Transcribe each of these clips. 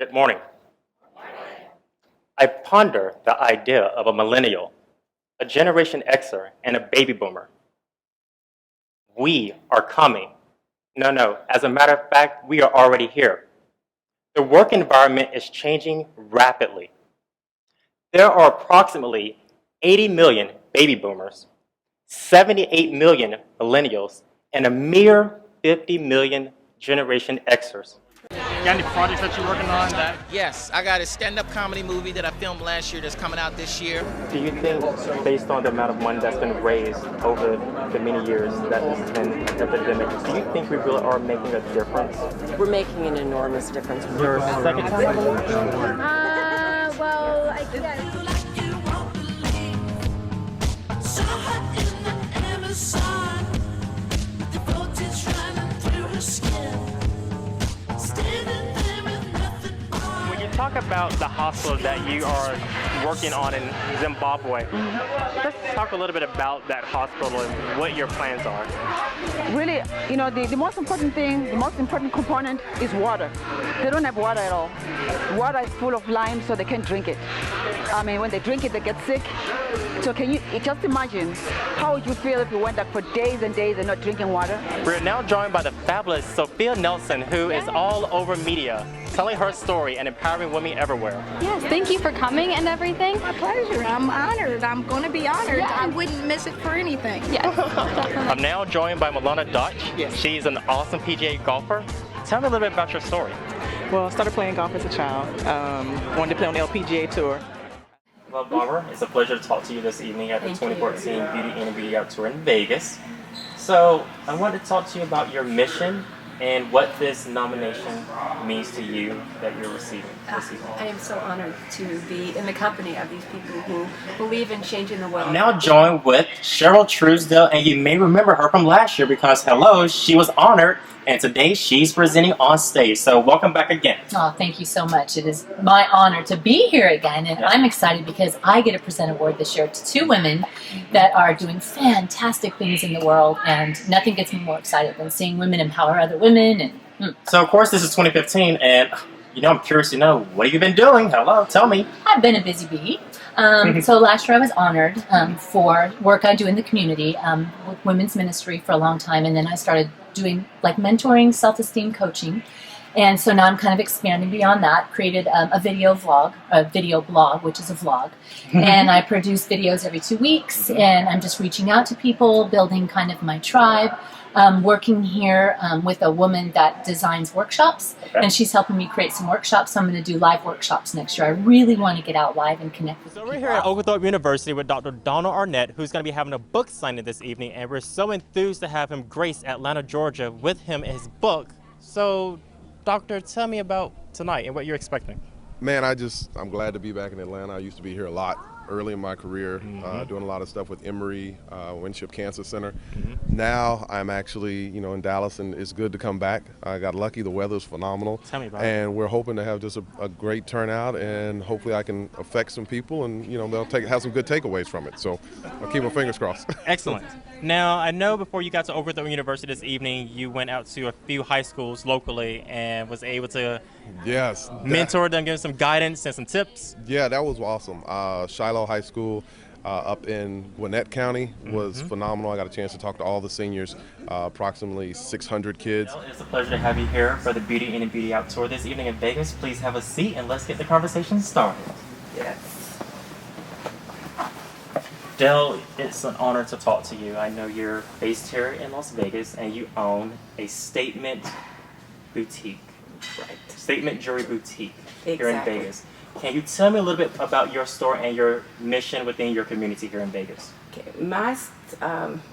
Good morning. I ponder the idea of a millennial, a Generation Xer, and a baby boomer. We are coming. No, as a matter of fact, we are already here. The work environment is changing rapidly. There are approximately 80 million baby boomers, 78 million millennials, and a mere 50 million Generation Xers. Got any projects that you're working on that? Yes, I got a stand-up comedy movie that I filmed last year that's coming out this year. Do you think, based on the amount of money that's been raised over the many years that this has been an epidemic, do you think we really are making a difference? We're making an enormous difference. Your second time? Well, I guess. When you talk about the hospital that you are working on in Zimbabwe, let's talk a little bit about that hospital and what your plans are. Really, the most important thing, the most important component is water. They don't have water at all. Water is full of lime, so they can't drink it. I mean, when they drink it, they get sick. So can you just imagine how would you feel if you went up for days and days and not drinking water? We're now joined by the fabulous Sophia Nelson, who is all over media, telling her story and empowering women everywhere. Yes, thank you for coming and everything. My pleasure. I'm honored. I'm going to be honored. Yeah. I wouldn't miss it for anything. Yes, definitely. I'm now joined by Milana Dutch. Yes. She's an awesome PGA golfer. Tell me a little bit about your story. Well, I started playing golf as a child. Wanted to play on the LPGA tour. Well, Barbara, it's a pleasure to talk to you this evening at the 2014 Beauty In and Beauty Out Tour in Vegas. So, I wanted to talk to you about your mission and what this nomination means to you that you're receiving this evening. I am so honored to be in the company of these people who believe in changing the world. Now joined with Cheryl Truesdale, and you may remember her from last year because, hello, she was honored, and today she's presenting on stage. So welcome back again. Oh, thank you so much. It is my honor to be here again, and I'm excited because I get to present an award this year to two women that are doing fantastic things in the world, and nothing gets me more excited than seeing women empower other women. So, of course, this is 2015, and I'm curious to know, what have you been doing? Hello, tell me. I've been a busy bee. So last year I was honored for work I do in the community with women's ministry for a long time, and then I started doing like mentoring, self-esteem coaching, and so now I'm kind of expanding beyond that. Created a video blog, which is a vlog, and I produce videos every 2 weeks, and I'm just reaching out to people, building kind of my tribe. Working here with a woman that designs workshops, and she's helping me create some workshops. So I'm going to do live workshops next year. I really want to get out live and connect with people. So we're here at Oglethorpe University with Dr. Donald Arnett, who's going to be having a book signing this evening, and we're so enthused to have him grace Atlanta, Georgia with him and his book. So, Doctor, tell me about tonight and what you're expecting. Man, I'm glad to be back in Atlanta. I used to be here a lot early in my career, doing a lot of stuff with Emory, Winship Cancer Center. Now I'm actually, in Dallas, and it's good to come back. I got lucky. The weather's phenomenal. Tell me about it. And we're hoping to have just a great turnout, and hopefully I can affect some people, and they'll have some good takeaways from it. So I'll keep my fingers crossed. Excellent. Now, I know before you got to Oglethorpe University this evening, you went out to a few high schools locally and was able to mentor them, give them some guidance and some tips. Yeah, that was awesome. Shiloh High School up in Gwinnett County was phenomenal. I got a chance to talk to all the seniors, approximately 600 kids. Well, it's a pleasure to have you here for the Beauty In and Beauty Out Tour this evening in Vegas. Please have a seat and let's get the conversation started. Yes. Dell, it's an honor to talk to you. I know you're based here in Las Vegas and you own a Statement Boutique. Right. Statement Jewelry Boutique here in Exactly. Vegas. Can you tell me a little bit about your store and your mission within your community here in Vegas? Okay. My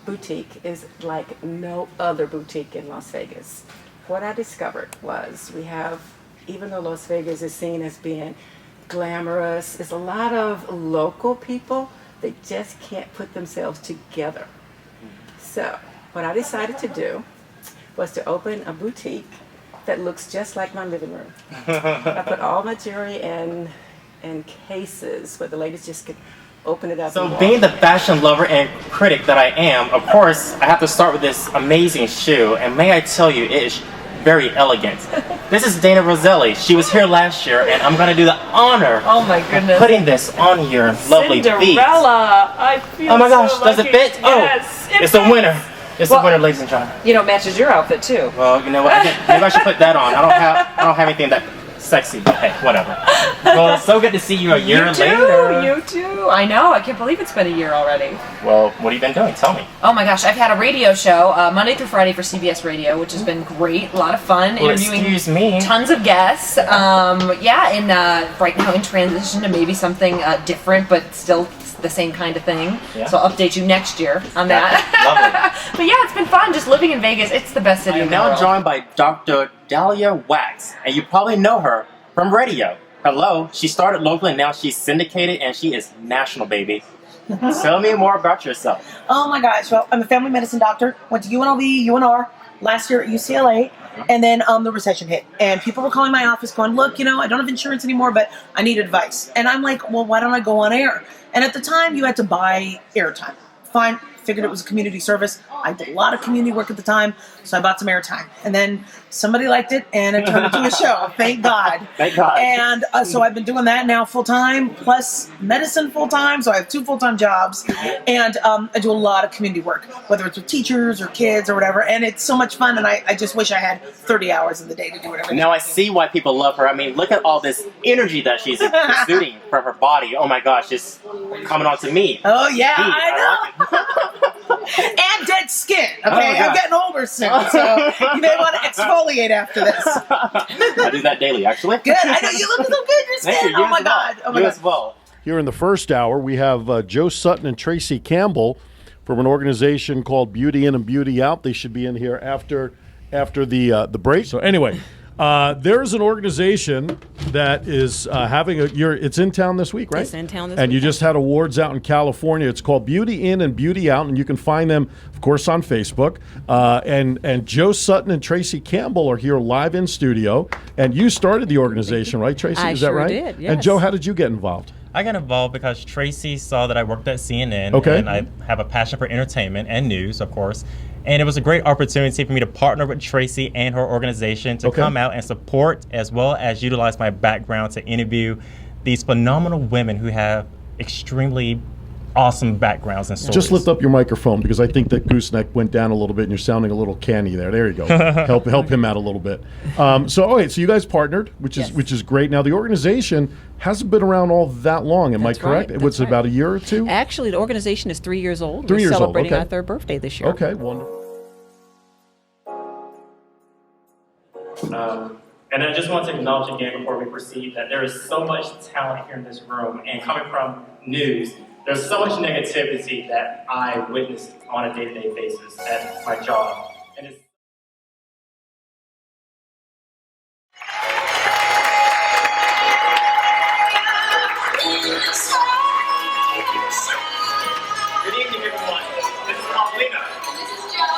boutique is like no other boutique in Las Vegas. What I discovered was even though Las Vegas is seen as being glamorous, there's a lot of local people that just can't put themselves together. So what I decided to do was to open a boutique that looks just like my living room. I put all my jewelry in cases where the ladies just could open it up. So being the fashion lover and critic that I am, of course, I have to start with this amazing shoe. And may I tell you, it is very elegant. This is Dana Roselli. She was here last year, and I'm going to do the honor Oh my goodness. of putting this on your lovely feet. Cinderella. I feel Oh my gosh, so does it lucky. fit? Yes, Oh, it's a winner. It's a winner, ladies and gentlemen. You know, it matches your outfit too. Well, you know what? Maybe I should put that on. I don't have anything that sexy, but hey, whatever. Well, it's so good to see you a year later. You too. I know. I can't believe it's been a year already. Well, what have you been doing? Tell me. Oh my gosh, I've had a radio show Monday through Friday for CBS Radio, which has been great. A lot of fun. Well, interviewing excuse me. tons of guests. Yeah, and right now in transition to maybe something different, but still the same kind of thing. Yeah. So I'll update you next year on that. Lovely. But yeah, it's been fun just living in Vegas. It's the best city I in am the now world. joined by Dr. Dahlia Wax, and you probably know her from radio. Hello, she started locally and now she's syndicated and she is national, baby. Tell me more about yourself. Oh my gosh, well, I'm a family medicine doctor. Went to UNLV, UNR, last year at UCLA, and then the recession hit. And people were calling my office going, look, you know, I don't have insurance anymore, but I need advice. And I'm like, well, why don't I go on air? And at the time, you had to buy airtime. Fine, figured it was a community service. I did a lot of community work at the time, so I bought some airtime. And then somebody liked it, and it turned into a show. Thank God. Thank God. And so I've been doing that now full-time, plus medicine full-time, so I have 2 full-time jobs. And I do a lot of community work, whether it's with teachers or kids or whatever, and it's so much fun, and I just wish I had 30 hours in the day to do whatever. Now I see why people love her. I mean, look at all this energy that she's exuding from her body. Oh my gosh, it's coming on to me. Oh, yeah, Me, I know. like it. And dead skin, okay? Oh, I'm God. getting older soon, so you may want to exfoliate after this. I do that daily, actually. Good. I know you look so good. Your skin. Thank you. You Oh my as well. God. Oh my You God. as well. Here in the first hour, we have Joe Sutton and Tracy Campbell from an organization called Beauty In and Beauty Out. They should be in here after the break. So anyway, there's an organization that is having it's in town this week, right? It's in town this And week. you just had awards out in California. It's called Beauty In and Beauty Out, and you can find them, of course, on Facebook. And Joe Sutton and Tracy Campbell are here live in studio. And you started the organization, right, Tracy? I Is that sure right? did, And Joe, how did you get involved? I got involved because Tracy saw that I worked at CNN, Okay. and I have a passion for entertainment and news, of course. And it was a great opportunity for me to partner with Tracy and her organization to come out and support, as well as utilize my background to interview these phenomenal women who have extremely awesome backgrounds and stories. Just lift up your microphone because I think that gooseneck went down a little bit and you're sounding a little canny there. There you go. help him out a little bit. So you guys partnered, which is great. Now the organization hasn't been around all that long. Am I correct? Right, What's about a year or two? Actually, the organization is 3 years old. 3 We're years old, celebrating okay. our 3rd birthday this year. Okay, wonderful. And I just want to acknowledge again before we proceed that there is so much talent here in this room, and coming from news, there's so much negativity that I witness on a day-to-day basis at my job. And it's Good evening, everyone. This is Paulina. This is Joe.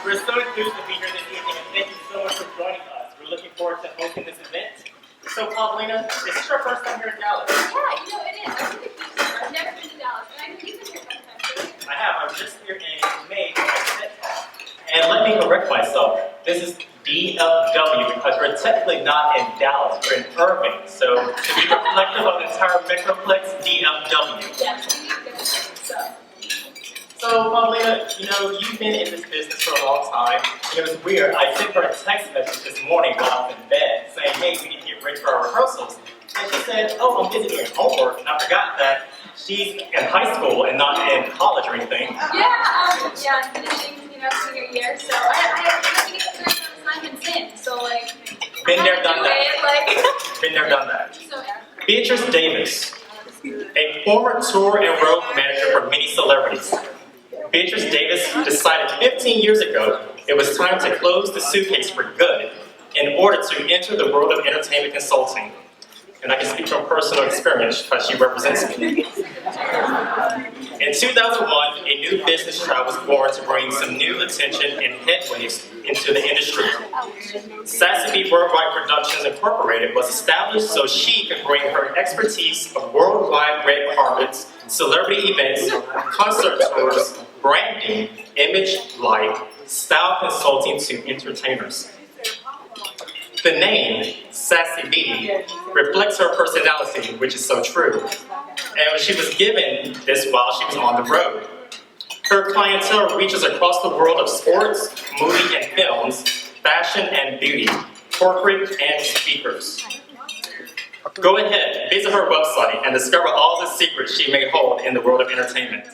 We're so enthused to be here this evening, and thank you so much for joining us. We're looking forward to hosting this event. So, Paulina, is this your first time here in Dallas? Yeah, you know, it is. I'm really pleased to. I've never been to Dallas, and I know you've been here a couple times, right? I have. I was just here in May for my TED Talk. And let me correct myself. This is DFW because we're technically not in Dallas. We're in Irving. So, to be reflective of the entire Metroplex, DFW. Yes. So, Paulina, you know, you've been in this business for a long time. And it was weird. I sent her a text message this morning while I was in bed saying, hey, we need to get ready for our rehearsals. And she said, oh, I'm busy doing homework. And I forgot that she's in high school and not in college or anything. Yeah, I'm finishing, senior year, so I have to get the first assignments in. So, Been there, done that. Been there, done that. So, Beatrice Davis, a former tour and road manager for many celebrities. Beatrice Davis decided 15 years ago it was time to close the suitcase for good in order to enter the world of entertainment consulting. And I can speak from personal experience because she represents me. In 2001, a new business trial was born to bring some new attention and headways into the industry. Sassy Worldwide Productions Incorporated was established so she could bring her expertise of worldwide red carpets, celebrity events, concert tours, branding, image, light, style consulting to entertainers. The name, Sassy B, reflects her personality, which is so true. And she was given this while she was on the road. Her clientele reaches across the world of sports, movie and films, fashion and beauty, corporate and speakers. Go ahead, visit her website and discover all the secrets she may hold in the world of entertainment.